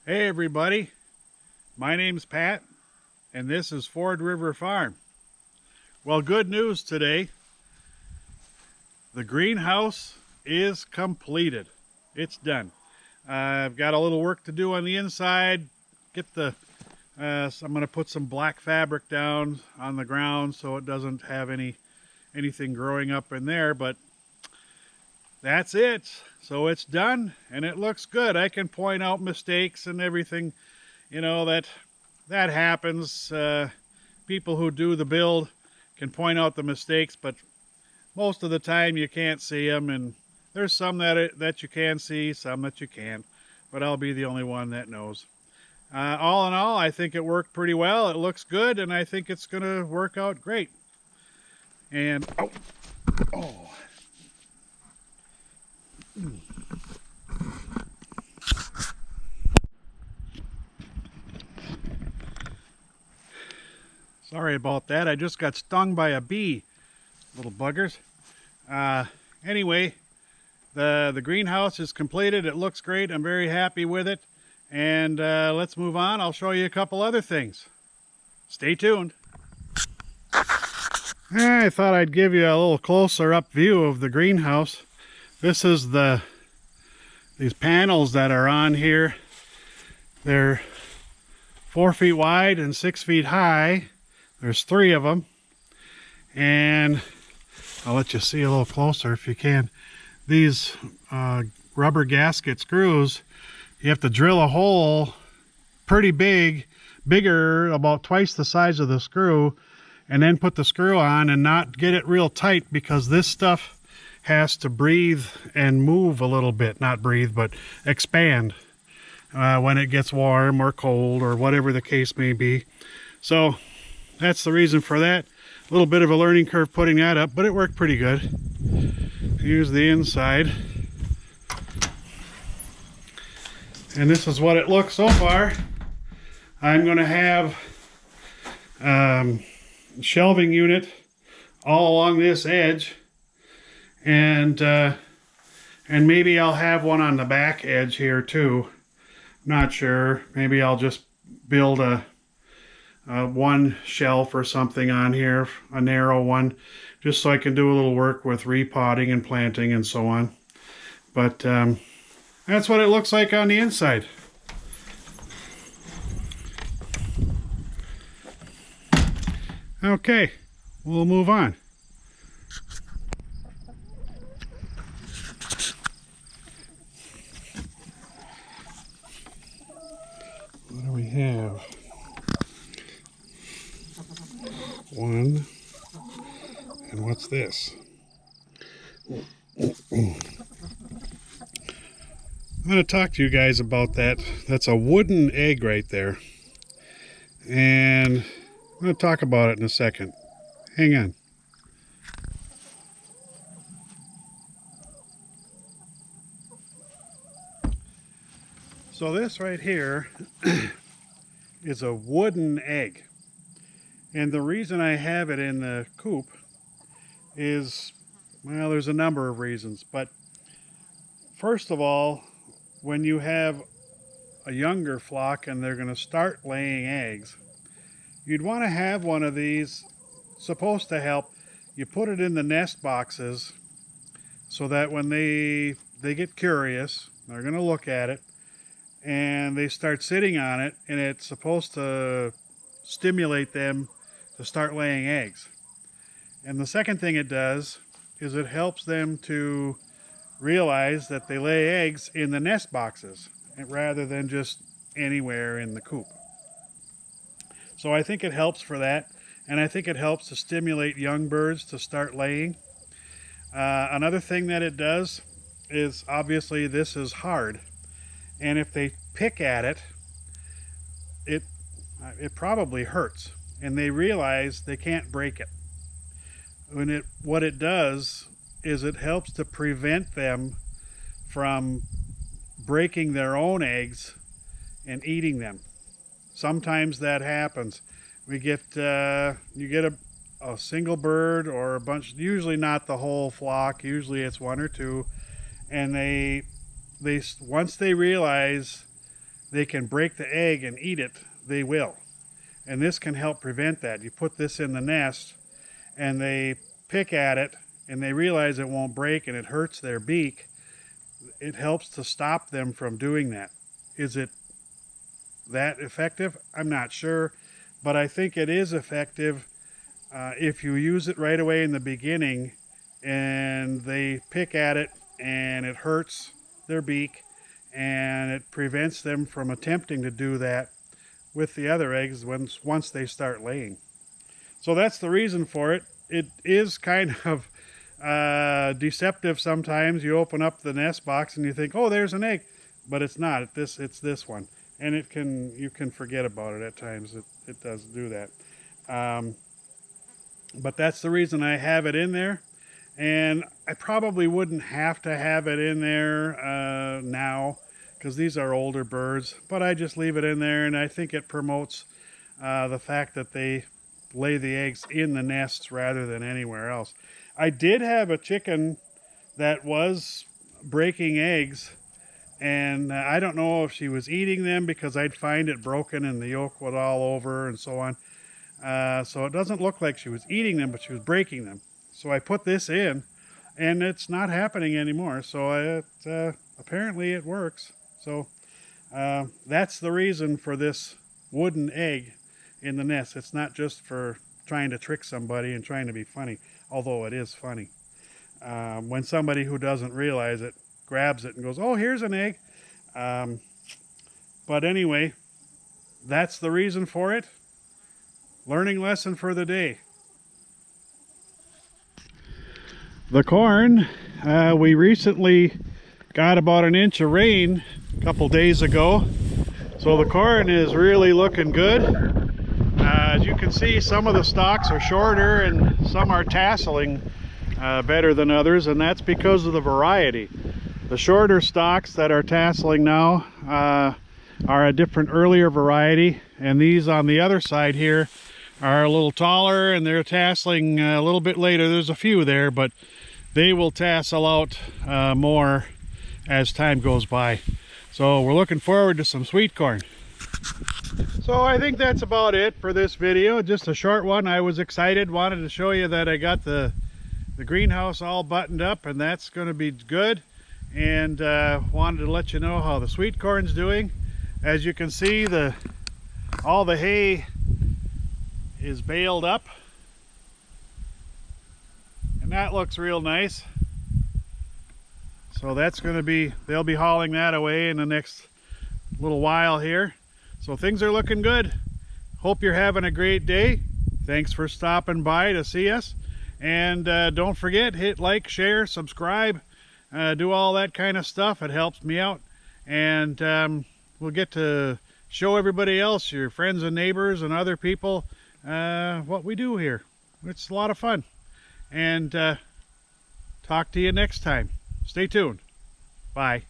Hey everybody, my name's Pat and this is Ford River Farm. Well, good news today. The greenhouse is completed. It's done. I've got a little work to do on the inside. So I'm going to put some black fabric down on the ground so it doesn't have anything growing up in there, but that's it. So it's done and it looks good. I can point out mistakes and everything, you know, that happens. People who do the build can point out the mistakes, but most of the time you can't see them, and there's some that you can see, some that you can't, but I'll be the only one that knows. All in all, I think it worked pretty well. It looks good, and I think it's going to work out great. And sorry about that. I just got stung by a bee, little buggers. Anyway, the greenhouse is completed. It looks great. I'm very happy with it. And let's move on. I'll show you a couple other things. Stay tuned. I thought I'd give you a little closer up view of the greenhouse. This is these panels that are on here. They're 4 feet wide and 6 feet high. There's 3 of them. And I'll let you see a little closer if you can. These rubber gasket screws, you have to drill a hole pretty bigger, about twice the size of the screw, and then put the screw on and not get it real tight, because this stuff has to breathe and move a little bit. Not breathe, but expand when it gets warm or cold or whatever the case may be. So that's the reason for that. A little bit of a learning curve putting that up, but it worked pretty good. Here's the inside. And this is what it looks so far. I'm going to have a shelving unit all along this edge, and maybe I'll have one on the back edge here too. Not sure. Maybe I'll just build one shelf or something on here, a narrow one, just so I can do a little work with repotting and planting and so on. But that's what it looks like on the inside. Okay, we'll move on. What do we have? 1. And what's this? I'm going to talk to you guys about that. That's a wooden egg right there. And I'm going to talk about it in a second. Hang on. So this right here is a wooden egg. And the reason I have it in the coop is, well, there's a number of reasons. But first of all, when you have a younger flock and they're going to start laying eggs, you'd want to have one of these, supposed to help. You put it in the nest boxes so that when they get curious, they're going to look at it and they start sitting on it, and it's supposed to stimulate them to start laying eggs. And the second thing it does is it helps them to realize that they lay eggs in the nest boxes rather than just anywhere in the coop. So I think it helps for that, and I think it helps to stimulate young birds to start laying. Another thing that it does is, obviously this is hard, and if they pick at it, it probably hurts, and they realize they can't break it. What it does is it helps to prevent them from breaking their own eggs and eating them. Sometimes that happens. You get a single bird or a bunch, usually not the whole flock, usually it's 1 or 2, and they once they realize they can break the egg and eat it, they will. And this can help prevent that. You put this in the nest and they pick at it and they realize it won't break and it hurts their beak. It helps to stop them from doing that. Is it that effective? I'm not sure, but I think it is effective if you use it right away in the beginning and they pick at it and it hurts their beak and it prevents them from attempting to do that with the other eggs once they start laying. So that's the reason for it. It is kind of deceptive sometimes. You open up the nest box and you think, oh, there's an egg, but it's not. It's this one, and you can forget about it at times. It does do that. But that's the reason I have it in there, and I probably wouldn't have to have it in there now because these are older birds, but I just leave it in there, and I think it promotes the fact that they lay the eggs in the nests rather than anywhere else. I did have a chicken that was breaking eggs, and I don't know if she was eating them because I'd find it broken and the yolk was all over and so on. So it doesn't look like she was eating them, but she was breaking them. So I put this in, and it's not happening anymore. So apparently it works. So that's the reason for this wooden egg in the nest. It's not just for trying to trick somebody and trying to be funny, although it is funny. When somebody who doesn't realize it grabs it and goes, oh, here's an egg. But anyway, that's the reason for it. Learning lesson for the day. The corn, we recently got about an inch of rain a couple days ago. So the corn is really looking good. As you can see, some of the stalks are shorter and some are tasseling better than others, and that's because of the variety. The shorter stalks that are tasseling now are a different earlier variety, and these on the other side here are a little taller and they're tasseling a little bit later. There's a few there, but they will tassel out more as time goes by. So we're looking forward to some sweet corn. So I think that's about it for this video. Just a short one. I was excited, wanted to show you that I got the greenhouse all buttoned up, and that's going to be good. And wanted to let you know how the sweet corn's doing. As you can see, all the hay is baled up, and that looks real nice. So that's going to be, they'll be hauling that away in the next little while here. So things are looking good. Hope you're having a great day. Thanks for stopping by to see us. And don't forget, hit like, share, subscribe, do all that kind of stuff. It helps me out. And we'll get to show everybody else, your friends and neighbors and other people, what we do here. It's a lot of fun. And talk to you next time. Stay tuned. Bye.